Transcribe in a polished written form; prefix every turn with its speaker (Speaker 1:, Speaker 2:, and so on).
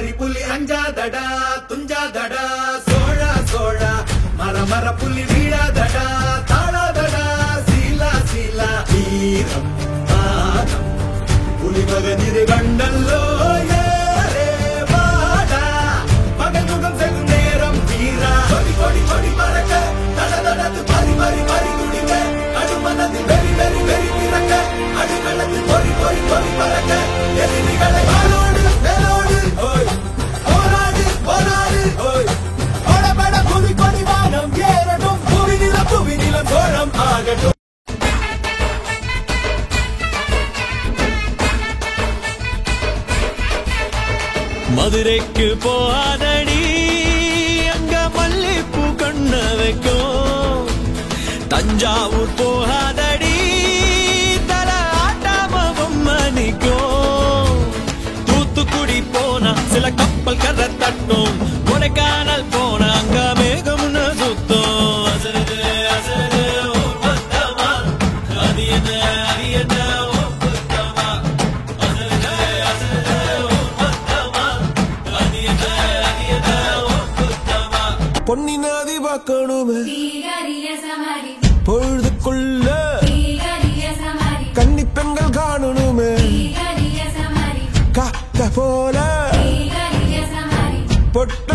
Speaker 1: மரி புலி அஞ்சாதடா துஞ்சாதடா சோழா சோழா மர மர புலி வீழாதடா தாழாதடா சீலா சீலா வீரம் மானம் புலி மகனிரு கண்டல்லோ ஏரே வாடா மகன் முகம் செல்லும் நேரம் வீரா கொடி கொடி கொடி மறக்க தட தடத்து பறி பறி பறி துடிக்க கடுமனதில் வெறி வெறி வெறி பிறக்க அடுக்களத்தில் பொறி பொறி பொறி பறக்க எதிரிகளை வாழோடு வேலோடு ஓய் போராடு போராடு ஓய் ஓடபட புலி கொடி வானம் ஏறட்டும் புவி நிலம் சோழம் ஆகட்டும்.
Speaker 2: மதுரைக்கு போகாதடி அங்க மல்லிப்பூ கண்ண வைக்கும் தஞ்சாவூர் போகாதடி தல ஆட்டாம பொம்மனிக்கும் தூத்துக்குடி போனா சில கப்பல் கரை தட்டும் கொடைக்கானல் போனா அங்க மேகம்னு சுத்தும் அசரு அசரு ஊர் பத்தமா அது என்ன அது என்ன பொன்னினாதி பார்க்கணுமே பொழுதுக்குள்ள கன்னி பெண்கள் காணணுமே காக்க போல பொட்ட